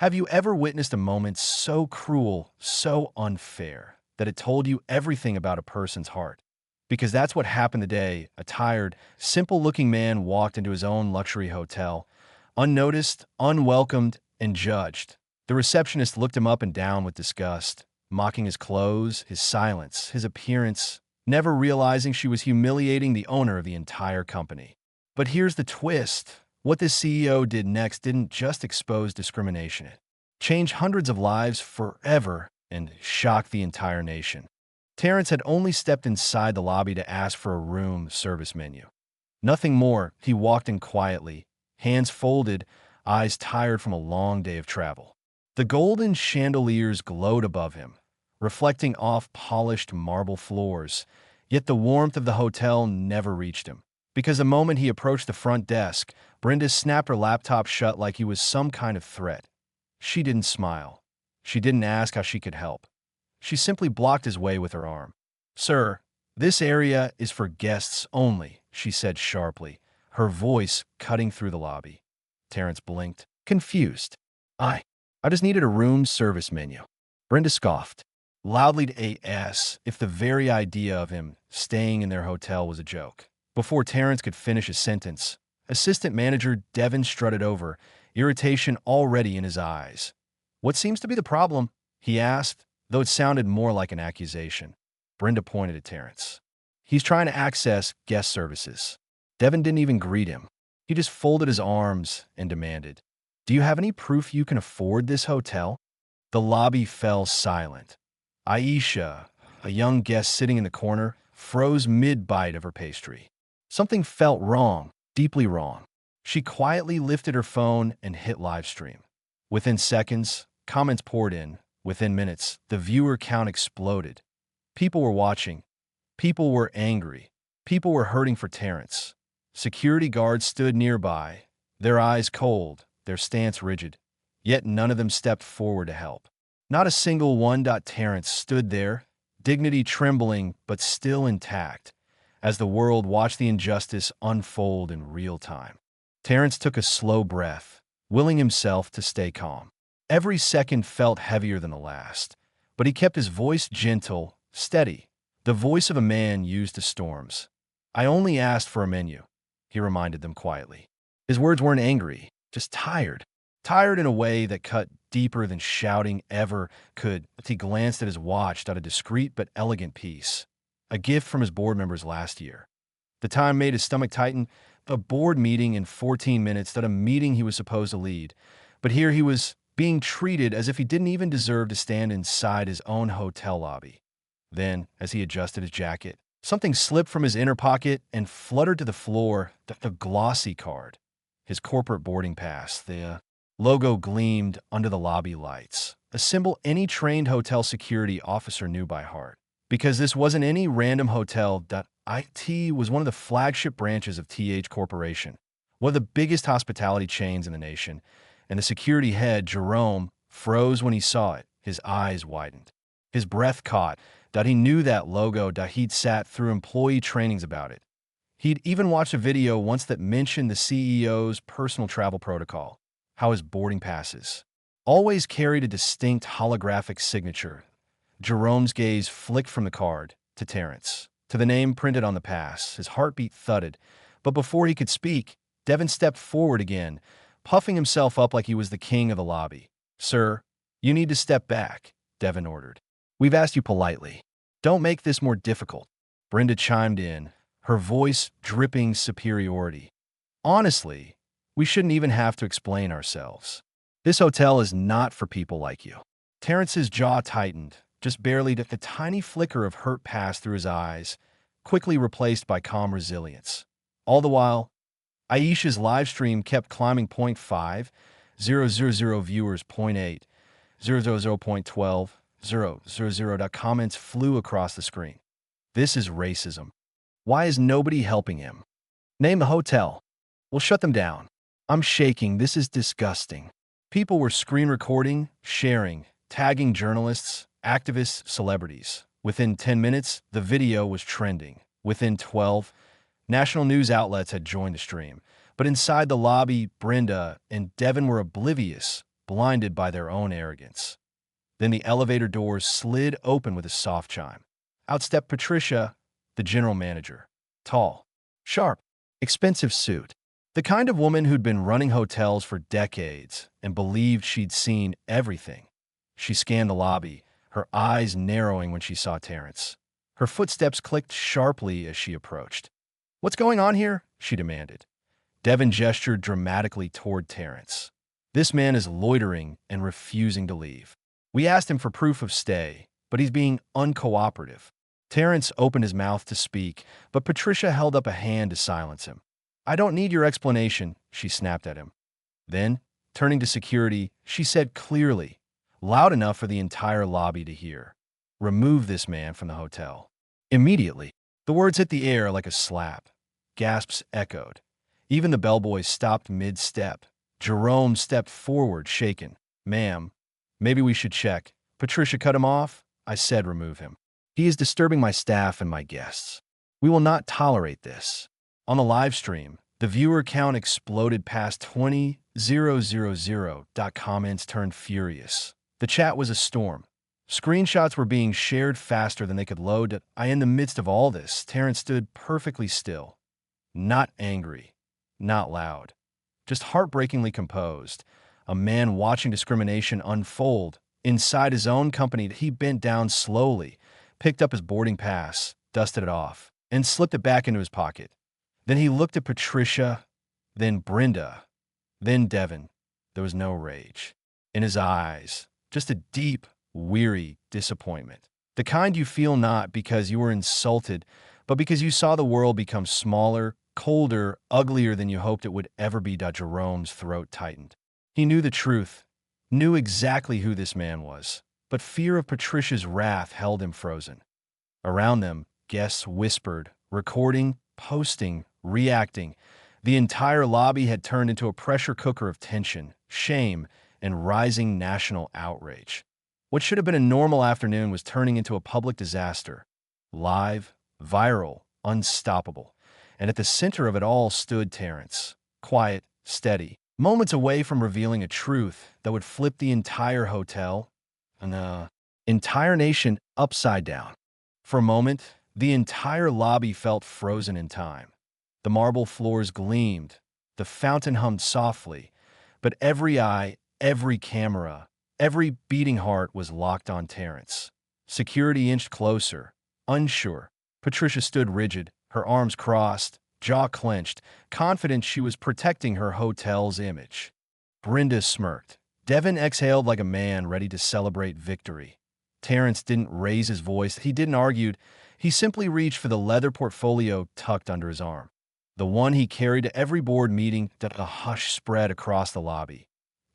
Have you ever witnessed a moment so cruel, so unfair, that it told you everything about a person's heart? Because that's what happened today. A tired, simple-looking man walked into his own luxury hotel, unnoticed, unwelcomed, and judged. The receptionist looked him up and down with disgust, mocking his clothes, his silence, his appearance, never realizing she was humiliating the owner of the entire company. But here's the twist. What this CEO did next didn't just expose discrimination. It changed hundreds of lives forever and shocked the entire nation. Terrence had only stepped inside the lobby to ask for a room service menu. Nothing more. He walked in quietly, hands folded, eyes tired from a long day of travel. The golden chandeliers glowed above him, reflecting off polished marble floors, yet the warmth of the hotel never reached him. Because the moment he approached the front desk, Brenda snapped her laptop shut like he was some kind of threat. She didn't smile. She didn't ask how she could help. She simply blocked his way with her arm. "Sir, this area is for guests only," she said sharply, her voice cutting through the lobby. Terrence blinked, confused. I just needed a room service menu." Brenda scoffed, loudly to AS, if the very idea of him staying in their hotel was a joke. Before Terrence could finish his sentence, Assistant Manager Devin strutted over, irritation already in his eyes. "What seems to be the problem?" he asked, though it sounded more like an accusation. Brenda pointed at Terrence. "He's trying to access guest services." Devin didn't even greet him. He just folded his arms and demanded, "Do you have any proof you can afford this hotel?" The lobby fell silent. Aisha, a young guest sitting in the corner, froze mid-bite of her pastry. Something felt wrong, deeply wrong. She quietly lifted her phone and hit livestream. Within seconds, comments poured in. Within minutes, the viewer count exploded. People were watching. People were angry. People were hurting for Terrence. Security guards stood nearby, their eyes cold, their stance rigid. Yet none of them stepped forward to help. Not a single one. Terrence stood there, dignity trembling but still intact, as the world watched the injustice unfold in real time. Terrence took a slow breath, willing himself to stay calm. Every second felt heavier than the last, but he kept his voice gentle, steady, the voice of a man used to storms. "I only asked for a menu," he reminded them quietly. His words weren't angry, just tired. Tired in a way that cut deeper than shouting ever could. He glanced at his watch, a discreet but elegant piece. A gift from his board members last year. The time made his stomach tighten. A board meeting in 14 minutes, a meeting he was supposed to lead. But here he was being treated as if he didn't even deserve to stand inside his own hotel lobby. Then, as he adjusted his jacket, something slipped from his inner pocket and fluttered to the floor, the glossy card. His corporate boarding pass. The logo gleamed under the lobby lights, a symbol any trained hotel security officer knew by heart. Because this wasn't any random hotel. IT was one of the flagship branches of TH Corporation, one of the biggest hospitality chains in the nation, and the security head, Jerome, froze when he saw it. His eyes widened. His breath caught. He knew that logo. He'd sat through employee trainings about it. He'd even watched a video once that mentioned the CEO's personal travel protocol, how his boarding passes always carried a distinct holographic signature. Jerome's gaze flicked from the card to Terrence, to the name printed on the pass. His heartbeat thudded, but before he could speak, Devin stepped forward again, puffing himself up like he was the king of the lobby. "Sir, you need to step back," Devin ordered. "We've asked you politely. Don't make this more difficult." Brenda chimed in, her voice dripping superiority. "Honestly, we shouldn't even have to explain ourselves. This hotel is not for people like you." Terrence's jaw tightened, just barely. The tiny flicker of hurt passed through his eyes, quickly replaced by calm resilience. All the while, Aisha's live stream kept climbing. 0.5000 viewers, 0.8, 0.12, 0.00. Comments flew across the screen. "This is racism. Why is nobody helping him? Name the hotel. We'll shut them down. I'm shaking. This is disgusting." People were screen recording, sharing, tagging journalists, activists, celebrities. Within 10 minutes, the video was trending. Within 12, national news outlets had joined the stream. But inside the lobby, Brenda and Devin were oblivious. blinded by their own arrogance. Then the elevator doors slid open with a soft chime. Out stepped Patricia, the general manager. Tall, sharp, expensive suit. The kind of woman who'd been running hotels for decades and believed she'd seen everything. She scanned the lobby, her eyes narrowing when she saw Terrence. Her footsteps clicked sharply as she approached. "What's going on here?" she demanded. Devin gestured dramatically toward Terrence. "This man is loitering and refusing to leave. We asked him for proof of stay, but he's being uncooperative." Terrence opened his mouth to speak, but Patricia held up a hand to silence him. "I don't need your explanation," she snapped at him. Then, turning to security, she said clearly, loud enough for the entire lobby to hear, "Remove this man from the hotel." Immediately, the words hit the air like a slap. Gasps echoed. Even the bellboys stopped mid-step. Jerome stepped forward, shaken. "Ma'am, maybe we should check." Patricia cut him off. "I said remove him. He is disturbing my staff and my guests. We will not tolerate this." On the live stream, the viewer count exploded past 20,000. Comments turned furious. The chat was a storm. Screenshots were being shared faster than they could load. In the midst of all this, Terrence stood perfectly still. Not angry, not loud, just heartbreakingly composed. A man watching discrimination unfold inside his own company. He bent down slowly, picked up his boarding pass, dusted it off, and slipped it back into his pocket. Then he looked at Patricia, then Brenda, then Devin. There was no rage in his eyes, just a deep, weary disappointment. The kind you feel not because you were insulted, but because you saw the world become smaller, colder, uglier than you hoped it would ever be. Jerome's throat tightened. He knew the truth, knew exactly who this man was, but fear of Patricia's wrath held him frozen. Around them, guests whispered, recording, posting, reacting. The entire lobby had turned into a pressure cooker of tension, shame, and rising national outrage. What should have been a normal afternoon was turning into a public disaster. Live, viral, unstoppable. And at the center of it all stood Terrence, quiet, steady, moments away from revealing a truth that would flip the entire hotel and the entire nation upside down. For a moment, the entire lobby felt frozen in time. The marble floors gleamed, the fountain hummed softly, but every eye, every camera, every beating heart was locked on Terrence. Security inched closer, unsure. Patricia stood rigid, her arms crossed, jaw clenched, confident she was protecting her hotel's image. Brenda smirked. Devin exhaled like a man ready to celebrate victory. Terrence didn't raise his voice, he didn't argue, he simply reached for the leather portfolio tucked under his arm. The one he carried to every board meeting. A hush spread across the lobby.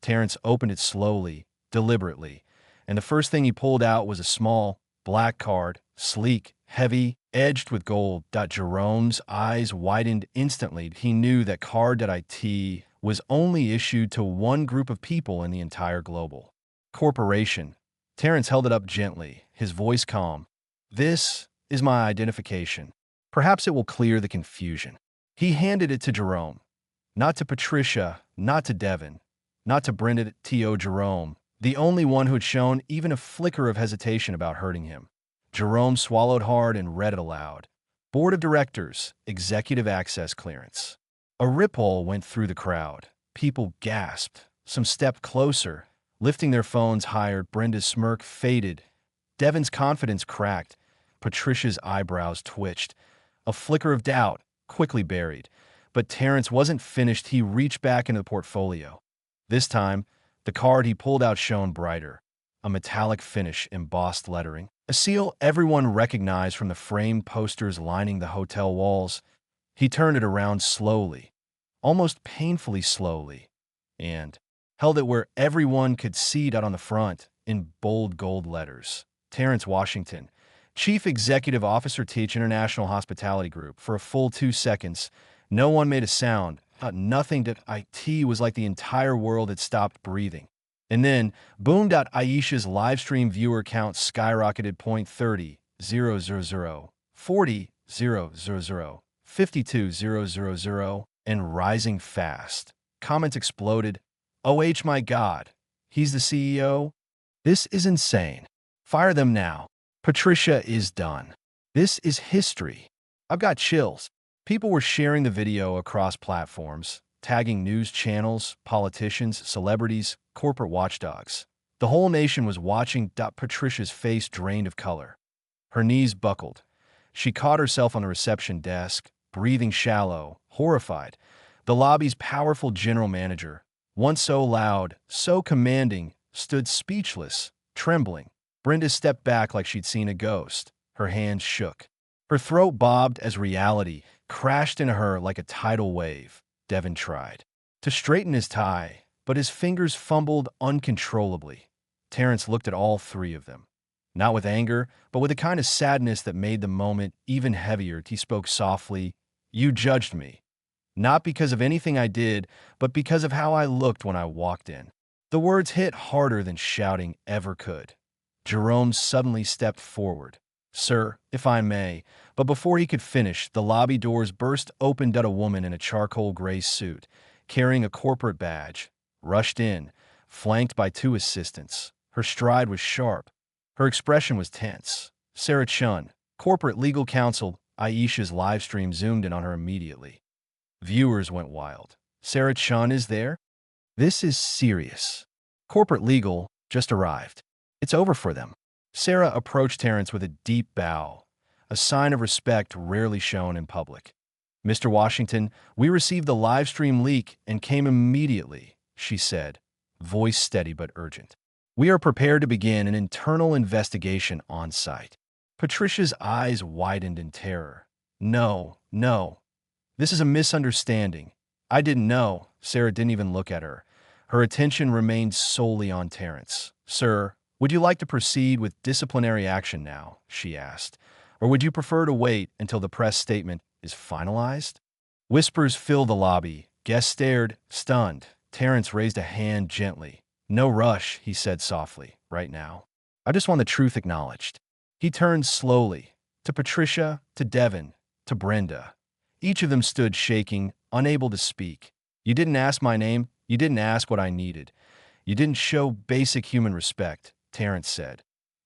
Terrence opened it slowly, deliberately, and the first thing he pulled out was a small, black card, sleek, heavy, edged with gold. Jerome's eyes widened instantly. He knew that card.it was only issued to one group of people in the entire global corporation. Terrence held it up gently, his voice calm. "This is my identification. Perhaps it will clear the confusion." He handed it to Jerome. Not to Patricia, not to Devin, not to Brenda. Jerome, the only one who had shown even a flicker of hesitation about hurting him. Jerome swallowed hard and read it aloud. "Board of Directors, Executive Access Clearance." A ripple went through the crowd. People gasped. Some stepped closer, lifting their phones higher. Brenda's smirk faded. Devin's confidence cracked. Patricia's eyebrows twitched. A flicker of doubt, quickly buried. But Terrence wasn't finished. He reached back into the portfolio. This time, the card he pulled out shone brighter. A metallic finish, embossed lettering. A seal everyone recognized from the framed posters lining the hotel walls. He turned it around slowly, almost painfully slowly, and held it where everyone could see it on the front in bold gold letters. Terrence Washington, Chief Executive Officer, Teach International Hospitality Group. For a full 2 seconds, no one made a sound. Nothing. It was like the entire world had stopped breathing. And then, boom. Aisha's live stream viewer count skyrocketed. 30,000, 40,000, 52,000, and rising fast. Comments exploded. "OH my God, He's the CEO? This is insane. Fire them now. Patricia is done. This is history. I've got chills. People were sharing the video across platforms, tagging news channels, politicians, celebrities, corporate watchdogs. The whole nation was watching. Patricia's face drained of color. Her knees buckled. She caught herself on the reception desk, breathing shallow, horrified. The lobby's powerful general manager, once so loud, so commanding, stood speechless, trembling. Brenda stepped back like she'd seen a ghost. Her hands shook. Her throat bobbed as reality crashed into her like a tidal wave. Devin tried to straighten his tie, but his fingers fumbled uncontrollably. Terrence looked at all three of them. Not with anger, but with a kind of sadness that made the moment even heavier. He spoke softly. "You judged me. Not because of anything I did, but because of how I looked when I walked in." The words hit harder than shouting ever could. Jerome suddenly stepped forward. "Sir, if I may," but before he could finish, the lobby doors burst open. A woman in a charcoal gray suit, carrying a corporate badge, rushed in, flanked by two assistants. Her stride was sharp. Her expression was tense. Sarah Chun, corporate legal counsel. Aisha's livestream zoomed in on her immediately. Viewers went wild. Sarah Chun is there? This is serious. Corporate legal just arrived. It's over for them. Sarah approached Terrence with a deep bow, a sign of respect rarely shown in public. "Mr. Washington, we received the live stream leak and came immediately," she said, voice steady but urgent. "We are prepared to begin an internal investigation on site." Patricia's eyes widened in terror. "No, no. This is a misunderstanding. I didn't know." Sarah didn't even look at her. Her attention remained solely on Terrence. "Sir, would you like to proceed with disciplinary action now?" she asked. "Or would you prefer to wait until the press statement is finalized?" Whispers filled the lobby. Guests stared, stunned. Terrence raised a hand gently. "No rush," he said softly, "right now. I just want the truth acknowledged." He turned slowly, to Patricia, to Devin, to Brenda. Each of them stood shaking, unable to speak. "You didn't ask my name. You didn't ask what I needed. You didn't show basic human respect," Terrence said.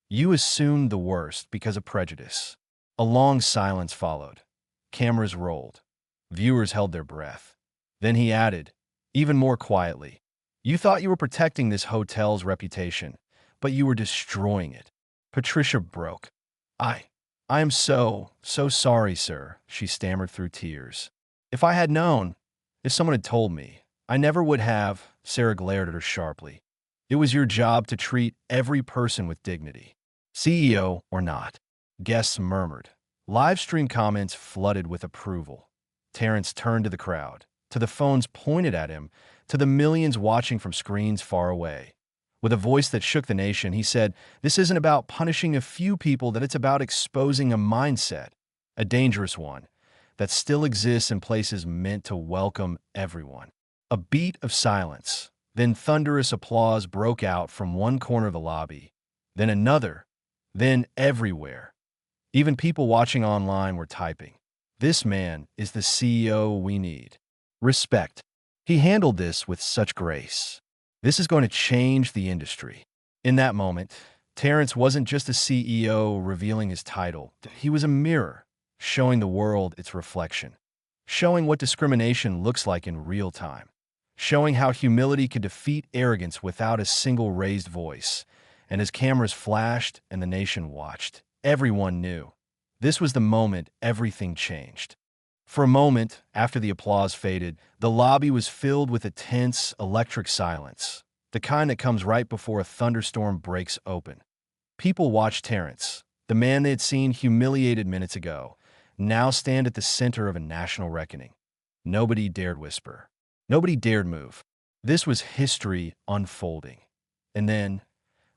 "You assumed the worst because of prejudice." A long silence followed. Cameras rolled. Viewers held their breath. Then he added, even more quietly, "You thought you were protecting this hotel's reputation, but you were destroying it." Patricia broke. I am so sorry, sir," she stammered through tears. "If I had known, if someone had told me, I never would have." Sarah glared at her sharply. "It was your job to treat every person with dignity, CEO or not." Guests murmured. Live stream comments flooded with approval. Terrence turned to the crowd, to the phones pointed at him, to the millions watching from screens far away. With a voice that shook the nation, he said, "This isn't about punishing a few people, that it's about exposing a mindset, a dangerous one, that still exists in places meant to welcome everyone." A beat of silence, then thunderous applause broke out from one corner of the lobby, then another, then everywhere. Even people watching online were typing, "This man is the CEO we need. Respect. He handled this with such grace. This is going to change the industry." In that moment, Terrence wasn't just a CEO revealing his title. He was a mirror, showing the world its reflection, showing what discrimination looks like in real time, showing how humility could defeat arrogance without a single raised voice. And as cameras flashed and the nation watched, everyone knew. This was the moment everything changed. For a moment, after the applause faded, the lobby was filled with a tense, electric silence, the kind that comes right before a thunderstorm breaks open. People watched Terrence, the man they had seen humiliated minutes ago, now stand at the center of a national reckoning. Nobody dared whisper. Nobody dared move. This was history unfolding. And then,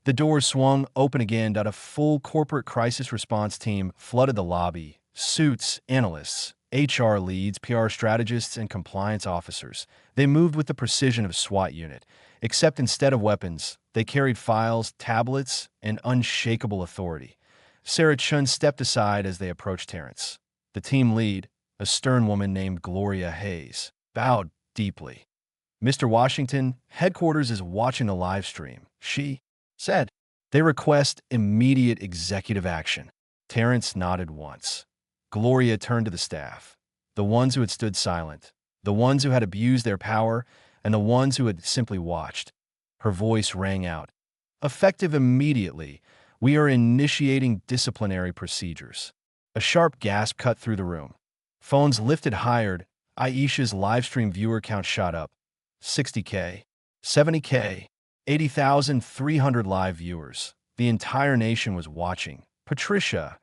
the doors swung open again. A full corporate crisis response team flooded the lobby. Suits, analysts, HR leads, PR strategists, and compliance officers. They moved with the precision of a SWAT unit, except instead of weapons, they carried files, tablets, and unshakable authority. Sarah Chun stepped aside as they approached Terrence. The team lead, a stern woman named Gloria Hayes, bowed deeply. Mr. Washington, headquarters is watching the live stream, she said. They request immediate executive action. Terrence nodded once. Gloria turned to the staff, the ones who had stood silent, the ones who had abused their power, and the ones who had simply watched. Her voice rang out. Effective immediately, we are initiating disciplinary procedures. A sharp gasp cut through the room. Phones lifted higher. Aisha's livestream viewer count shot up. 60K, 70K, 80,300 live viewers. The entire nation was watching. Patricia.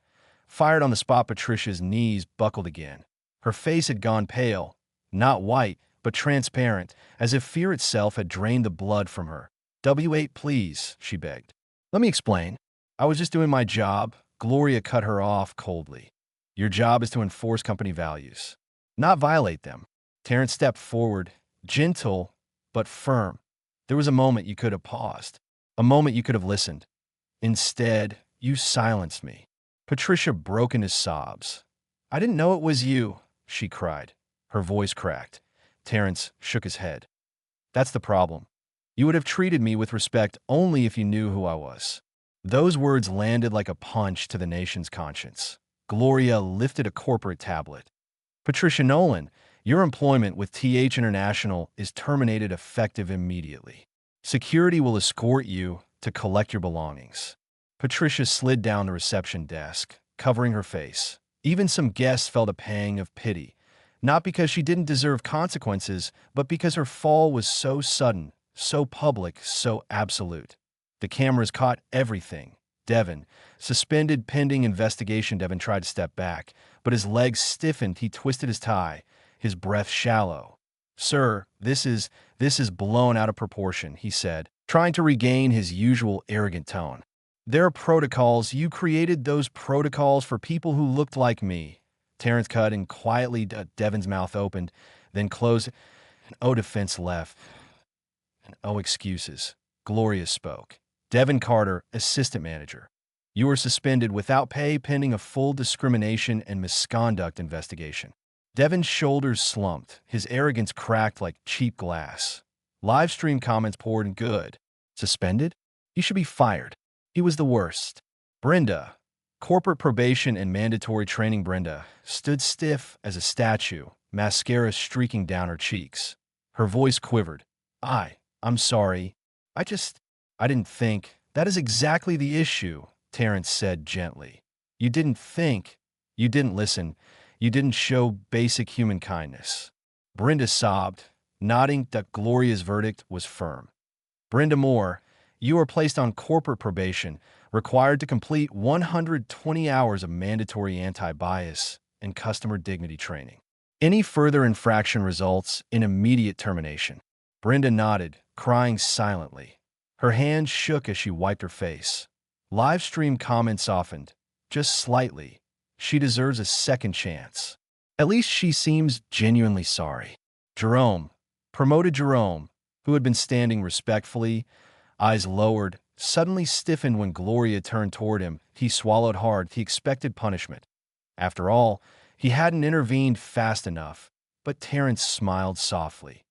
Fired on the spot, Patricia's knees buckled again. Her face had gone pale, not white, but transparent, as if fear itself had drained the blood from her. W8, please, she begged. Let me explain. I was just doing my job. Gloria cut her off coldly. Your job is to enforce company values, not violate them. Terrence stepped forward, gentle but firm. There was a moment you could have paused, a moment you could have listened. Instead, you silenced me. Patricia broke into sobs. I didn't know it was you, she cried. Her voice cracked. Terrence shook his head. That's the problem. You would have treated me with respect only if you knew who I was. Those words landed like a punch to the nation's conscience. Gloria lifted a corporate tablet. Patricia Nolan, your employment with TH International is terminated effective immediately. Security will escort you to collect your belongings. Patricia slid down the reception desk, covering her face. Even some guests felt a pang of pity, not because she didn't deserve consequences, but because her fall was so sudden, so public, so absolute. The cameras caught everything. Devin, suspended pending investigation. Devin tried to step back, but his legs stiffened. He twisted his tie, his breath shallow. Sir, this is blown out of proportion, he said, trying to regain his usual arrogant tone. There are protocols. You created those protocols for people who looked like me. Terrence cut and quietly Devin's mouth opened, then closed. And oh, defense left. And oh, excuses. Gloria spoke. Devin Carter, assistant manager. You were suspended without pay pending a full discrimination and misconduct investigation. Devin's shoulders slumped. His arrogance cracked like cheap glass. Live stream comments poured in. Good. Suspended? He should be fired. He was the worst. Brenda, corporate probation and mandatory training. Brenda stood stiff as a statue, mascara streaking down her cheeks. Her voice quivered. I'm sorry. I didn't think. That is exactly the issue, Terrence said gently. You didn't think. You didn't listen. You didn't show basic human kindness. Brenda sobbed, nodding that Gloria's verdict was firm. Brenda Moore, you are placed on corporate probation, required to complete 120 hours of mandatory anti-bias and customer dignity training. Any further infraction results in immediate termination. Brenda nodded, crying silently. Her hands shook as she wiped her face. Live stream comments softened, just slightly. She deserves a second chance. At least she seems genuinely sorry. Jerome, promoted Jerome, who had been standing respectfully, eyes lowered, suddenly stiffened when Gloria turned toward him. He swallowed hard. He expected punishment. After all, he hadn't intervened fast enough. But Terrence smiled softly.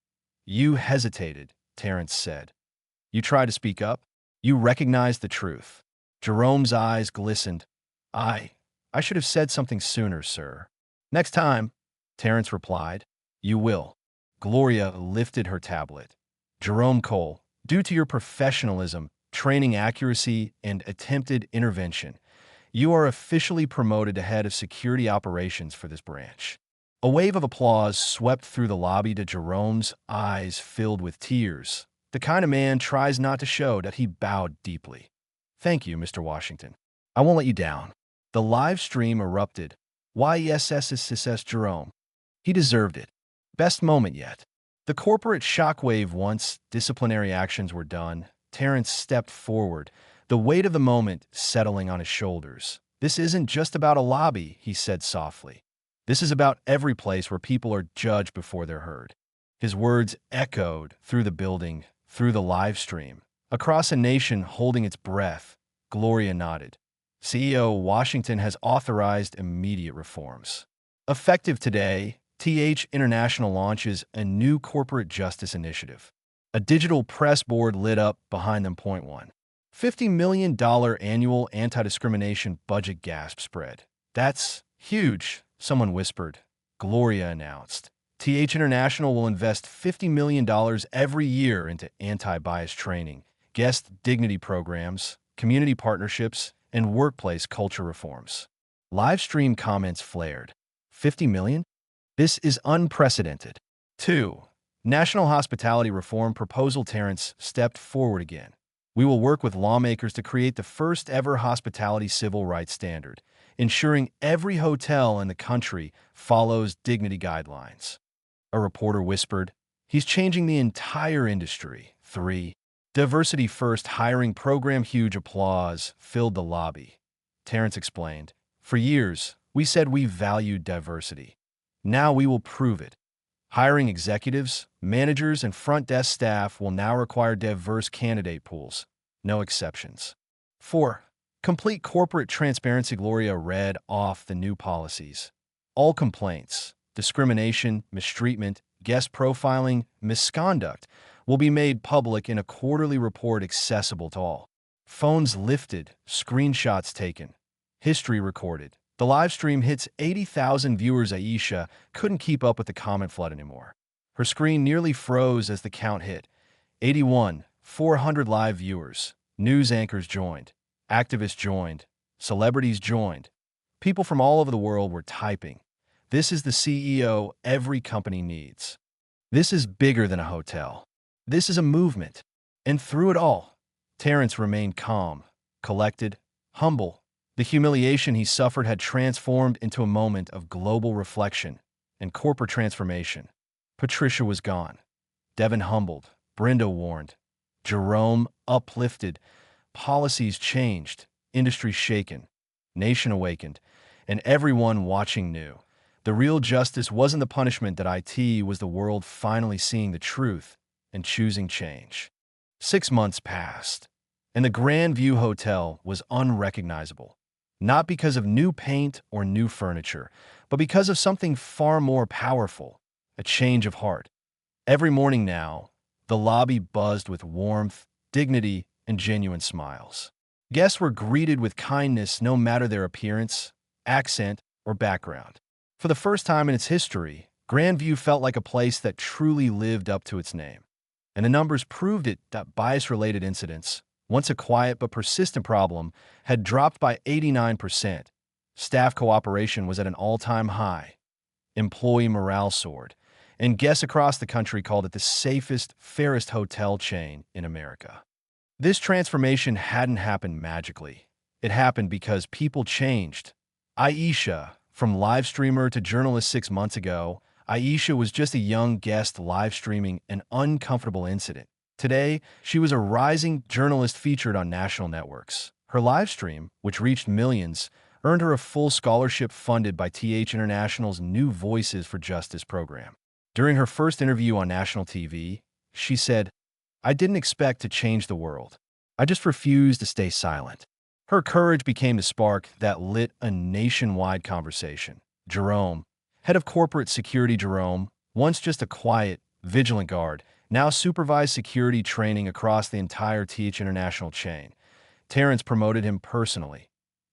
You hesitated, Terrence said. You tried to speak up. You recognized the truth. Jerome's eyes glistened. I should have said something sooner, sir. Next time, Terrence replied. You will. Gloria lifted her tablet. Jerome Cole, due to your professionalism, training accuracy, and attempted intervention, you are officially promoted to head of security operations for this branch. A wave of applause swept through the lobby to Jerome's eyes filled with tears. The kind of man tries not to show that he bowed deeply. Thank you, Mr. Washington. I won't let you down. The live stream erupted. YESSSS Jerome. He deserved it. Best moment yet. The corporate shockwave. Once disciplinary actions were done, Terrence stepped forward, the weight of the moment settling on his shoulders. This isn't just about a lobby, he said softly. This is about every place where people are judged before they're heard. His words echoed through the building, through the live stream. Across a nation holding its breath, Gloria nodded. CEO Washington has authorized immediate reforms. Effective today, TH International launches a new corporate justice initiative. A digital press board lit up behind them. Point one. $50 million annual anti-discrimination budget gasp spread. That's huge, someone whispered. Gloria announced. TH International will invest $50 million every year into anti-bias training, guest dignity programs, community partnerships, and workplace culture reforms. Livestream comments flared. 50 million? This is unprecedented. 2. National Hospitality Reform Proposal. Terrence stepped forward again. We will work with lawmakers to create the first-ever hospitality civil rights standard, ensuring every hotel in the country follows dignity guidelines. A reporter whispered, he's changing the entire industry. 3. Diversity First hiring program. Huge applause filled the lobby. Terrence explained, for years, we said we valued diversity. Now we will prove it. Hiring executives, managers, and front desk staff will now require diverse candidate pools. No exceptions. 4. Complete corporate transparency. Gloria read off the new policies. All complaints, discrimination, mistreatment, guest profiling, misconduct will be made public in a quarterly report accessible to all. Phones lifted, screenshots taken, history recorded. The live stream hits 80,000 viewers. Aisha couldn't keep up with the comment flood anymore. Her screen nearly froze as the count hit. 81, 400 live viewers. News anchors joined. Activists joined. Celebrities joined. People from all over the world were typing. This is the CEO every company needs. This is bigger than a hotel. This is a movement. And through it all, Terrence remained calm, collected, humble. The humiliation he suffered had transformed into a moment of global reflection and corporate transformation. Patricia was gone. Devin humbled. Brenda warned. Jerome uplifted. Policies changed. Industry shaken. Nation awakened. And everyone watching knew. The real justice wasn't the punishment that IT was the world finally seeing the truth and choosing change. 6 months passed, and the Grand View Hotel was unrecognizable. Not because of new paint or new furniture, but because of something far more powerful, a change of heart. Every morning now, the lobby buzzed with warmth, dignity, and genuine smiles. Guests were greeted with kindness no matter their appearance, accent, or background. For the first time in its history, Grand View felt like a place that truly lived up to its name. And the numbers proved it that bias-related incidents, once a quiet but persistent problem, had dropped by 89%. Staff cooperation was at an all-time high. Employee morale soared, and guests across the country called it the safest, fairest hotel chain in America. This transformation hadn't happened magically. It happened because people changed. Aisha, from live streamer to journalist 6 months ago, Aisha was just a young guest live streaming an uncomfortable incident. Today, she was a rising journalist featured on national networks. Her live stream, which reached millions, earned her a full scholarship funded by TH International's New Voices for Justice program. During her first interview on national TV, she said, "I didn't expect to change the world. I just refused to stay silent." Her courage became the spark that lit a nationwide conversation. Jerome, head of corporate security. Jerome, once just a quiet, vigilant guard, now supervised security training across the entire TH International chain. Terrence promoted him personally.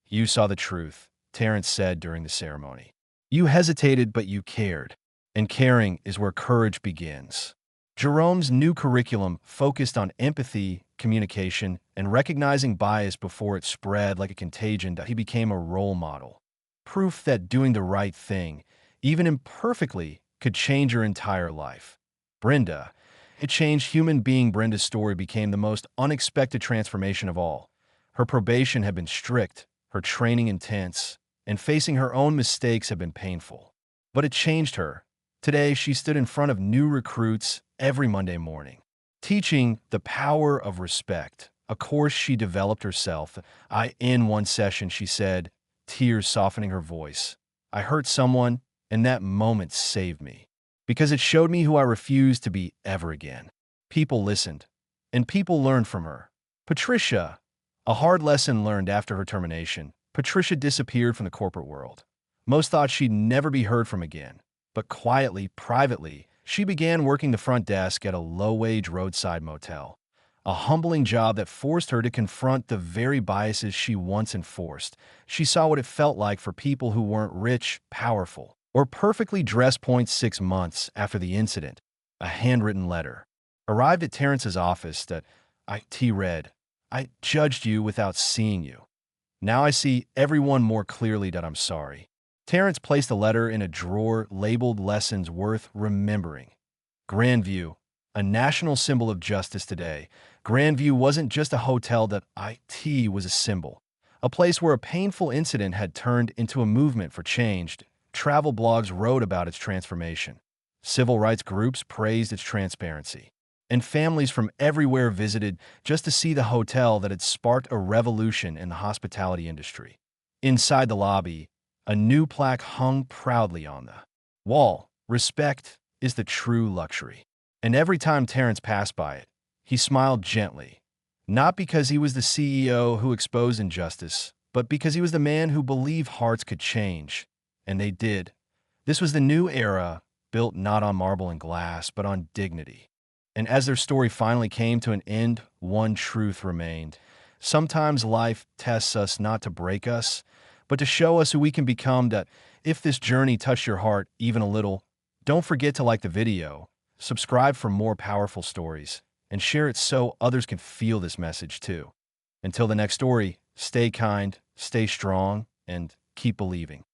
"You saw the truth," Terrence said during the ceremony. "You hesitated, but you cared. And caring is where courage begins." Jerome's new curriculum focused on empathy, communication, and recognizing bias before it spread like a contagion. He became a role model. Proof that doing the right thing, even imperfectly, could change your entire life. Brenda, a changed human being. Brenda's story became the most unexpected transformation of all. Her probation had been strict, her training intense, and facing her own mistakes had been painful. But it changed her. Today, she stood in front of new recruits every Monday morning, teaching the power of respect, a course she developed herself. In one session, she said, tears softening her voice, "I hurt someone, and that moment saved me, because it showed me who I refused to be ever again." People listened, and people learned from her. Patricia, a hard lesson learned after her termination. Patricia disappeared from the corporate world. Most thought she'd never be heard from again. But quietly, privately, she began working the front desk at a low-wage roadside motel, a humbling job that forced her to confront the very biases she once enforced. She saw what it felt like for people who weren't rich, powerful, or perfectly dressed. 6 months after the incident, a handwritten letter arrived at Terrence's office that IT read, "I judged you without seeing you. Now I see everyone more clearly that I'm sorry." Terrence placed the letter in a drawer labeled "Lessons Worth Remembering." Grandview, a national symbol of justice today. Grandview wasn't just a hotel that IT was a symbol, a place where a painful incident had turned into a movement for change. Travel blogs wrote about its transformation. Civil rights groups praised its transparency. And families from everywhere visited just to see the hotel that had sparked a revolution in the hospitality industry. Inside the lobby, a new plaque hung proudly on the wall. "Respect is the true luxury." And every time Terrence passed by it, he smiled gently, not because he was the CEO who exposed injustice, but because he was the man who believed hearts could change. And they did. This was the new era, built not on marble and glass, but on dignity. And as their story finally came to an end, one truth remained. Sometimes life tests us not to break us, but to show us who we can become. That if this journey touched your heart even a little, don't forget to like the video, subscribe for more powerful stories, and share it so others can feel this message too. Until the next story, stay kind, stay strong, and keep believing.